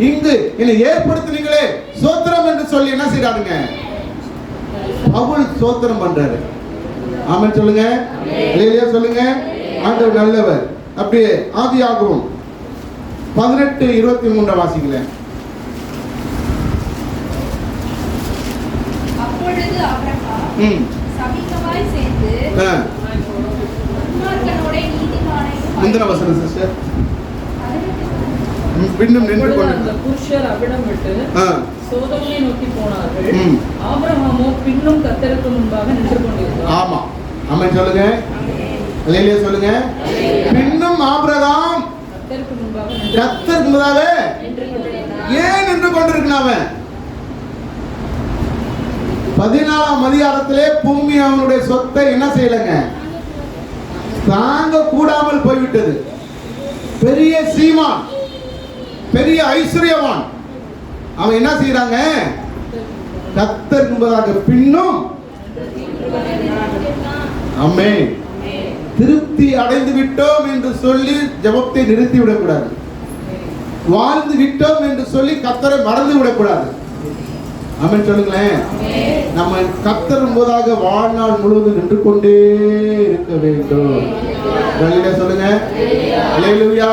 இங்கு என்னை ஏற்படுத்தினீங்களே ஸ்தோத்திரம் என்று சொல்லி என்ன செய்றாருங்க? பவுல் ஸ்தோத்திரம் பண்றாரு. ஆமென் சொல்லுங்க, அல்லேலூயா சொல்லுங்க. ஆண்டவர் நல்லவர். அப்படியே ஆதியாகமம் 18:23 வாசிக்கல. அப்பொழுது ஆபிரகாம் சமீபமாய் சேர்ந்து துன்மார்க்கனோடே நீதிமானையும் முந்தின வசனம் சிஸ்டர். பின்னும் நின்று அப்பொழுது கொண்டு அந்த புருஷர் அவ்விடம் விட்டு சோதோமை நோக்கி போனார்கள். ம். ஆபிரகாமோ பின்னும் கர்த்தருக்கு முன்பாக நின்று கொண்டிருந்தார். ஆமா, ஆமென் சொல்லுங்க, அல்லேலூயா சொல்லுங்க. பின்னும் ஆபிரகாம் கர்த்தருக்கு முன்பாக கர்த்தருக்கு முன்பாக நின்று கொண்டிருந்தார். ஏன் நின்று கொண்டிருக்கிறான் அவன்? 14ஆம் அதிகாரத்திலே பூமி அவனுடைய சொத்தை என்ன செய்யலங்க? தாங்க கூடாமல் போய்விட்டது. பெரிய சீமான், பெரிய ஐஸ்வர்யவான். அவன் என்ன செய்யறாங்க? கர்த்தருக்கு முன்பாக பின்னும் ஆமென் திருப்தி அடைந்து விட்டோம் என்று சொல்லி ஜெபத்தை நிறுத்தி விடக்கூடாது. வாழ்ந்து விட்டோம் என்று சொல்லி கர்த்தரை மறந்து விடக்கூடாது. ஆமென் சொல்லுங்களேன். நம்ம கர்த்தர் முன்பதாக வாழ்நாள் முழுவதும் நின்று கொண்டே இருக்க வேண்டும். சொல்லுங்க, அல்லேலூயா.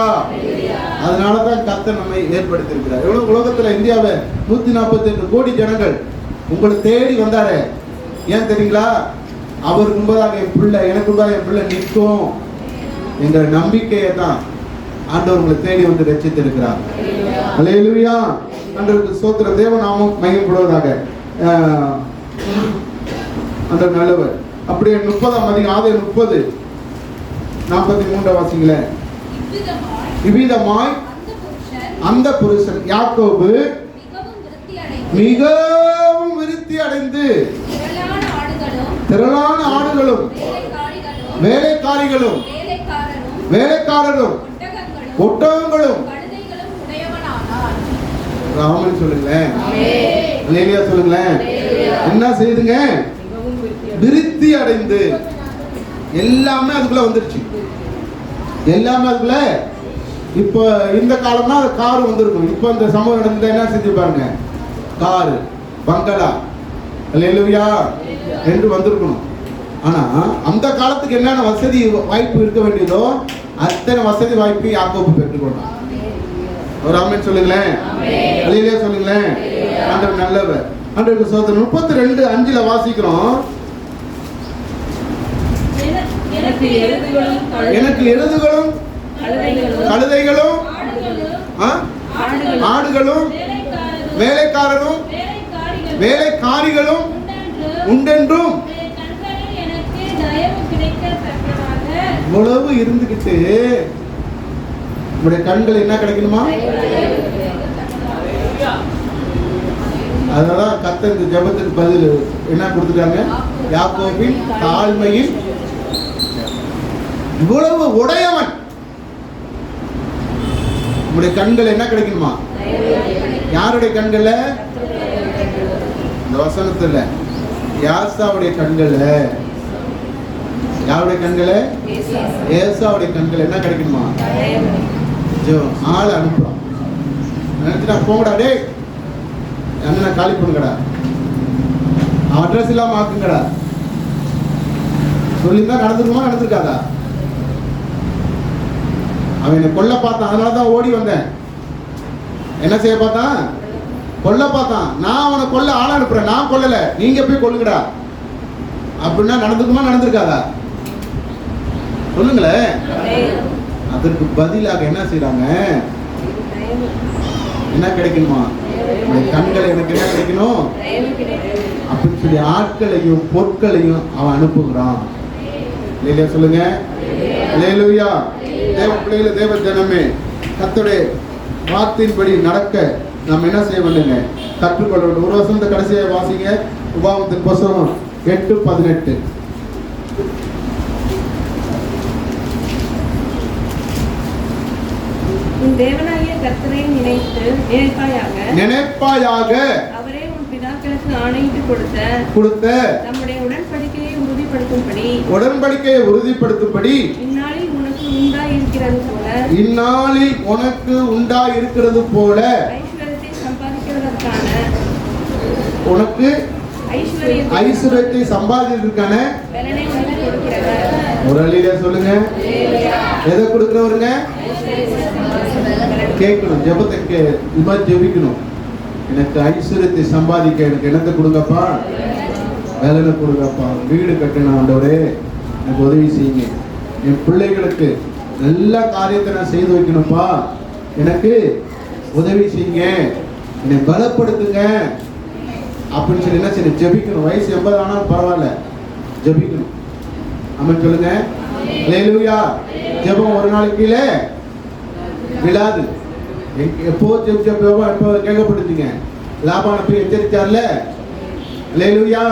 அதனாலதான் கர்த்தர் நம்மை ஏற்படுத்தியிருக்கிறார். எவ்வளவு உலகத்துல இந்தியாவை 148 கோடி ஜனங்கள் உங்களை தேடி வந்தாரு. ஏன் தெரியுங்களா? அவருக்கு முன்பதாக என் பிள்ளை, எனக்கு முன்பதாக என் பிள்ளை நிற்கும் என்ற நம்பிக்கையை தான் ஆண்டவர் உங்களை தேடி வந்து ரட்சித்திருக்கிறார். அல்லேலூயா. ஆண்டவருக்கு ஸ்தோத்திரம். தேவநாமம் மகிமைப்படுவதாக. ஆண்டவர் நல்லவர். அப்படியே 30ஆம் அதிகாரம் ஆதி 30:43 வாசிங்களே. இவ்விதமாய் அந்த புருஷன் யாக்கோபு மிகவும் விருத்தி அடைந்து திரளான ஆடுகளும் வேலைக்காரிகளும் வேலைக்காரரும் ஒட்டகங்களும் ஆமென் சொல்லுங்களேன், அல்லேலூயா சொல்லுங்களேன். என்ன செய்துங்க? விருத்தி அடைந்து. எல்லாமே அதுக்குள்ள வந்துருச்சு. எல்லாமே அதுக்குள்ள. இப்போ இந்த காலம்னா கார் வந்திருக்கும். இப்போ இந்த சம்பவம் நடந்தது என்ன செஞ்சு பாருங்க? காரு, பங்களா, அல்லேலூயா என்று வந்திருக்கணும். ஆனா அந்த காலத்துக்கு என்னென்ன வசதி வாய்ப்பு இருக்க வேண்டியதோ அத்தனை வசதி வாய்ப்பு யாக்கோபு பெற்றுக்கொண்டான். ஒரு ஆமென் சொல்லுங்களேன், அல்லேலூயா சொல்லுங்களேன். ஆண்டவர் நல்லவர். ஆண்டவருக்கு ஸ்தோத்திரம். 32:5 வாசிக்கிறோம். எனக்கு எருதுகளும் கழுதைகளும் ஆடுகளும் வேலைக்காரரும் வேலைக்காரிகளும் உண்டென்றும் இவ்வளவு இருந்துகிட்டு உங்களுடைய கண்கள் என்ன கிடைக்கணுமா? அதனால கர்த்தர் இந்த ஜெபத்துக்கு பதில் என்ன கொடுத்துட்டாங்க? யாக்கோபின் தாழ்மையில் இவ்வளவு உடையவன். உங்களுடைய கண்கள் என்ன கிடைக்கணுமா? யாருடைய கண்கள்ல? இந்த வசனத்துல யாசாவுடைய கண்கள்ல. யாருடைய கண்கள்ல? ஏசாவுடைய கண்கள் என்ன கிடைக்கணுமா? ஆள் அனுப்புறான். நினைச்சுட்டா போங்கடா, டே என்ன காலி பண்ணுங்கடா, அட்ரஸ் இல்லாம ஆக்குங்கடா சொல்லிதான் நடந்துருக்குமா? நடந்திருக்காதா? அவன் என்னை கொல்ல பார்த்தான், அதனாலதான் ஓடி வந்தேன். என்ன செய்ய பார்த்தான்? கொல்ல பார்த்தான். நான் அவனை கொல்ல ஆள அனுப்புறேன், நான் கொல்லல, நீங்க போய் கொல்லுங்கடா அப்படின்னா நடந்துக்குமா? நடந்திருக்காதா? சொல்லுங்களேன். அதற்கு பதிலாக என்ன செய்யறாங்க? என்ன கிடைக்கணுமா? கண்கள் எனக்கு என்ன கிடைக்கணும் அப்படின்னு சொல்லி ஆட்களையும் பொருட்களையும் அவன் அனுப்புகிறான். இல்லையா சொல்லுங்க, அல்லேலூயா. தேவ பிள்ளைகளே, தேவ ஜனமே, கர்த்தருடைய வார்த்தையின்படி நடக்க நாம் என்ன செய்ய வேண்டுங்க? கற்றுக்கொள்ள வேண்டும். ஒரு வசனத்தை கடைசியாக வாசிங்க. உபாகமத்தின் புத்தகம் 8:18. உன் தேவனாகிய கர்த்தரை நினைப்பாயாக. நினைப்பாயாக. அவரே உன் பிதா உனக்கு ஆணையிட்டு கொடுத்த நம்முடைய உடன்படிக்கையை உறுதிப்படுத்தும்படி இந்நாளில் உனக்கு உண்டாயிருக்கிறது போல ஐஸ்வர்யத்தை சம்பாதிக்கிறதுக்கான பலனை உனக்கு கொடுக்கிறவர். ஒரு அழியில சொல்லுங்க, எதை கொடுக்கிறவருங்க? கேட்கணும், ஜெபத்தை இது மாதிரி ஜெபிக்கணும். எனக்கு ஐஸ்வர்யத்தை சம்பாதிக்க எனக்கு என்னத்தை கொடுங்கப்பா, வேலை கொடுங்கப்பா, வீடு கட்டணும் ஆண்டவரே, எனக்கு உதவி செய்யுங்க, என் பிள்ளைகளுக்கு நல்ல காரியத்தை நான் செய்து வைக்கணும்ப்பா, எனக்கு உதவி செய்யுங்க, என்னை பலப்படுத்துங்க அப்படின்னு சொல்லி என்ன செய்யணும்? ஜெபிக்கணும். வயசு 80 ஆனாலும் பரவாயில்ல, ஜெபிக்கணும். ஆமென் சொல்லுங்க. அல்லேலூயா. ஜெபம் ஒரு நாளைக்கு கீழே விழாது. எப்போ ஜெபம் எப்போ கேட்கப்படுத்தீங்க? லாபான போய் எச்சரிச்சார்ல. அல்லேலூயா.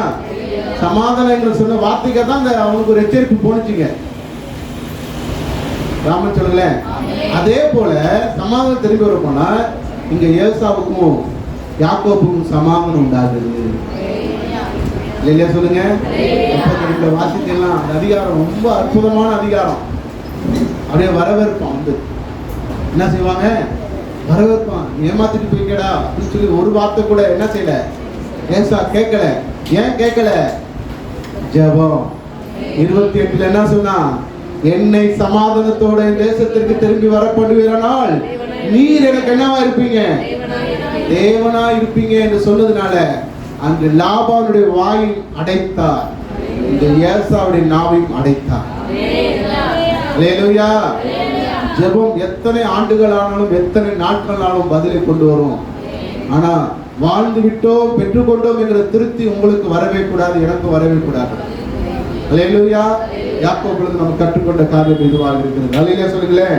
சமாதானம் சொன்ன வார்த்தைக்கு தான் அவனுக்கு ஒரு எச்சரிப்பு போனுச்சுங்க. ராமன் சொல்லுங்களேன். அதே போல சமாதானம் திரும்பி வர போனா இங்க ஏசாவுக்கும் யாக்கோபுக்கும் சமாதானம் உண்டாகுது. இல்லையா சொல்லுங்க. வாசிக்கலாம். அந்த அதிகாரம் ரொம்ப அற்புதமான அதிகாரம். அப்படியே வரவேற்பான், வந்து என்ன செய்வாங்க? வரவேற்பான். ஏமாத்திட்டு போய்க்கடா அப்படின்னு சொல்லி ஒரு வார்த்தை கூட என்ன செய்யல ஏசா கேட்கல. ஏன் கேட்கல? ஜெபம். 28 என்ன சொன்னா? என்னை சமாதானத்தோட தேசத்திற்கு திரும்பி வரப்படுவீரானால் நீர் எனக்கு என்னவா இருப்பீங்க? தேவனா இருப்பீங்க என்று சொன்னதுனால அங்கு லாபானுடைய வாயை அடைத்தார், இந்த ஏசாவுடைய நாவையும் அடைத்தார். அல்லேலூயா. ஜெபம் எத்தனை ஆண்டுகள் ஆனாலும் எத்தனை நாட்கள் ஆனாலும் பதிலை கொண்டு வரும். ஆனா வாழ்ந்து விட்டோம் பெற்றுக்கொண்டோம் என்கிற திருப்தி உங்களுக்கு வரவே கூடாது, எனக்கு வரவே கூடாது. அல்லேலூயா. யாக்கோபிலிருந்து நம்ம கற்றுக்கொண்ட காரியம் இதுவாக இருக்கிறது. அல்லேலூயா சொல்லுங்களேன்.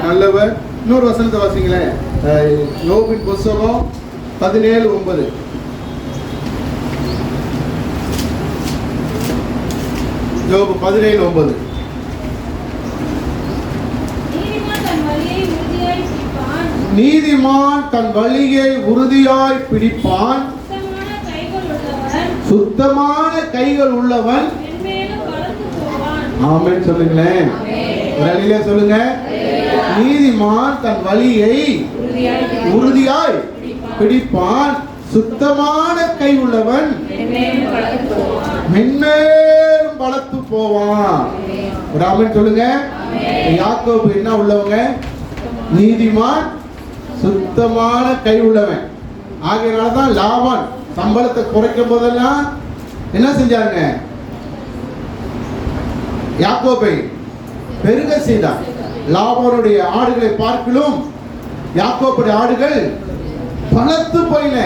நல்லவர். இன்னொரு வசனத்தை வாசிங்களேன். யோபின் புத்தகம் 17:9. யோபு 17:9. நீதிமான் தன் வழியை உறுதியாய் பிடிப்பான், சுத்தமான கைகள் உள்ளவன். ஆமென் சொல்லுங்களேன். வழியிலே சொல்லுங்க. நீதிமான் தன் வழியை உறுதியாய் பிடிப்பான், சுத்தமான கை உள்ளவன் மென்மேலும் பலத்து போவான். ஆமென் சொல்லுங்க. யாக்கோபு என்ன உள்ளவங்க? நீதிமான், சுத்தமான கை உள்ளவன். ஆகையினாலதான் லாபான் சம்பளத்தை குறைக்கும் போதெல்லாம் என்ன செஞ்சாங்க? யாக்கோபை பெருக செய்தார். லாபானுடைய ஆடுகளை பார்க்கிலும் யாக்கோபுடைய ஆடுகள் பலத்து போயின,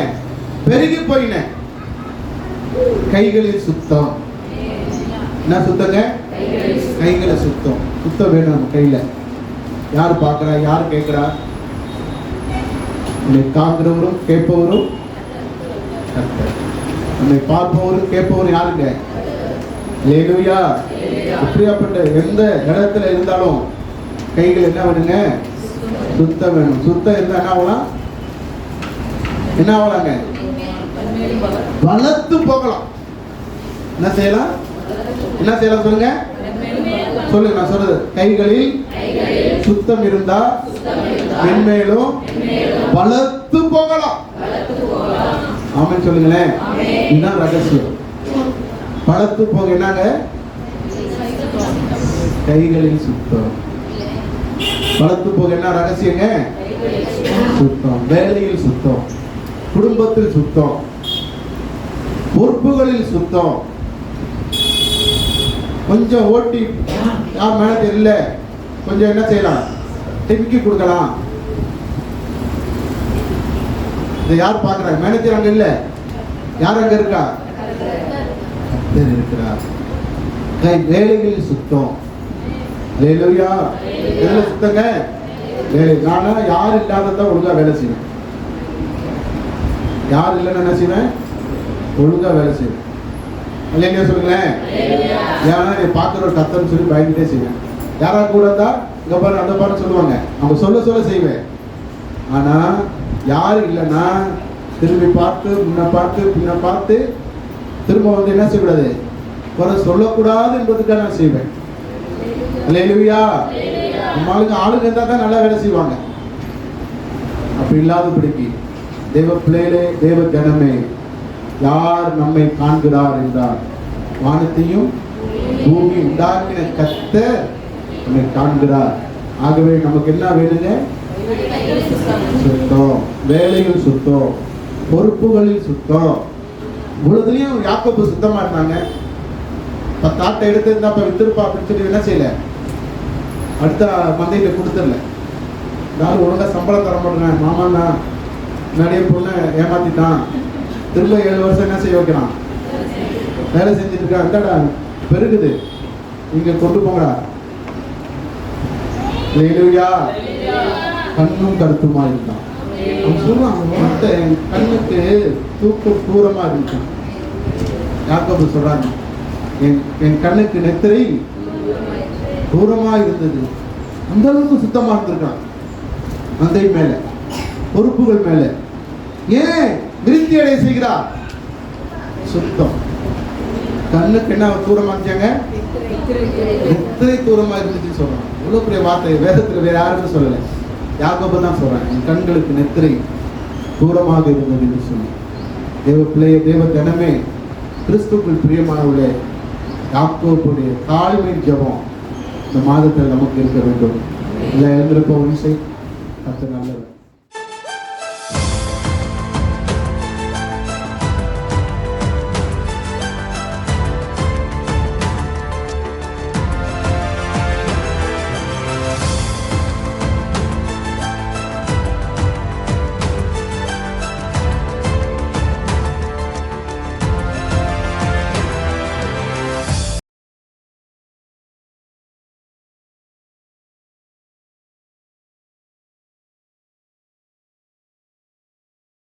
பெருகி போயின. கைகளில் சுத்தம். என்ன சுத்தங்க? கைகளை சுத்தம். சுத்தம் வேணும் நம்ம கையில. யார் பார்க்கிறா, யார் கேட்கிறா? நம்மை காக்கிறவரும் கேட்பவரும் கர்த்தர். நம்மை பார்ப்பவரும் கேட்பவரும் யாருங்க? அல்லேலூயா. அப்படியாப்பட்ட எந்த இடத்துல இருந்தாலும் கைகள் என்ன வேணுங்க? சுத்தம் வேணும். சுத்தம் இருந்தா என்ன ஆகலாம்? என்ன ஆகலாங்க? வளர்த்து போகலாம். என்ன செய்யலாம்? என்ன செய்யலாம் சொல்லுங்க. சொல்லுங்க, நான் சொல்றது. கைகளில் சுத்தம் இருந்தா மென்மேலும் வளர்த்து போகலாம். ஆமென் சொல்லுங்களேன். இதுதான் ரகசியம். வளர்த்து போக என்னங்க? கைகளில் சுத்தம். வளர்த்து போக என்ன ரகசியங்க? சுத்தம். வேலையில் சுத்தம், குடும்பத்தில் சுத்தம், பொறுப்புகளில் சுத்தம். கொஞ்சம் ஓட்டி யார் மேனேஜர் இல்லை, கொஞ்சம் என்ன செய்யலாம்? டிமிக்கி கொடுக்கலாம். இதை யார் பார்க்குறாங்க? மேனேஜர் அங்கே இல்லை, யார் அங்கே இருக்கா? இருக்கிறார். கை வேலைகளில் சுத்தம். அல்லேலூயா. எதுல சுத்தங்க? வேலை. நானா யார் இல்லாததான் ஒழுங்கா வேலை செய்வேன். யார் இல்லைன்னு என்ன செய்வேன்? ஒழுங்கா வேலை செய்வேன். அல்லேலூயா சொல்லுங்களேன். ஏன்னா நீ பார்க்குற ஒரு கத்தன்னு சொல்லி பயந்துட்டே செய்வேன். யாரா கூட இருந்தா இங்க பாரு அந்த பாரு சொல்லுவாங்க, அவங்க சொல்ல சொல்ல செய்வேன். ஆனா யாரு இல்லைன்னா திரும்பி பார்த்து முன்ன பார்த்து பின்ன பார்த்து திரும்ப வந்து என்ன செய்யக்கூடாது, குறை சொல்லக்கூடாது என்பதுக்காக நான் செய்வேன். அல்லேலூயா. நம்ம ஆளுங்க இருந்தால் தான் நல்லா வேலை செய்வாங்க. அப்படி இல்லாதபடிக்கு தேவ பிள்ளைகளே, தேவ ஜனமே, யார் நம்மை காண்கிறார் என்றால் வானத்தையும் பூமி உண்டாக்கின கர்த்தர் நம்மை காண்கிறார். ஆகவே நமக்கு என்ன வேணுங்க? சுத்தம், வேலையில் சுத்தம், பொறுப்புகளில் சுத்தம். இவ்வளவுலயும் யாக்கோபு சுத்தமா இருந்தாங்க. 10 ஆட்டை எடுத்து இருந்தா வித்திருப்பா அப்படின்னு சொல்லி என்ன செய்யல, அடுத்த மந்தையில கொடுத்துடல. யாரும் ஒழுங்கா சம்பளம் தர மாட்டேங்க, மாமாண்ணா நிறைய பொண்ணை ஏமாத்திட்டான், திரும்ப 7 வருஷம் என்ன செய்ய வைக்கிறான், வேலை செஞ்சுட்டு இருக்கா, இந்தாடா பெருகுது, இங்க கொண்டு போங்கடா. அல்லேலூயா. கண்ணும் கருத்துமா இருக்கான். அவன் சொல்றான், என் கண்ணுக்கு தூக்கம் தூரமா இருக்கான். யாக்கோபு சொல்றாங்க, என் கண்ணுக்கு நெத்திரை தூரமா இருந்தது. அந்த அளவுக்கு சுத்தமா இருந்திருக்கான். மந்தை மேல, பொறுப்புகள் மேல. ஏன் விருத்தி அடைய செய்கிறார்? சுத்தம். கண்ணுக்கு என்ன தூரமா இருந்துச்சாங்க? நெத்திரை தூரமா இருந்துச்சு சொல்றான். இவ்வளவு பெரிய வார்த்தை வேதத்துல வேற யாருன்னு சொல்லல, யாக்கோபு தான் சொல்றான். என் கண்களுக்கு நெத்திரை தூரமாக இருந்தது என்று சொல்லி. தேவ பிள்ளைய, தேவ ஜனமே, கிறிஸ்துவுக்குள் பிரியமானவர்களே, யாக்கோபுடைய தாழ்மை ஜெபம் இந்த மாதத்தில் நமக்கு இருக்க வேண்டும். இல்லை எழுந்திருப்போம். கர்த்தர் நல்லவர்.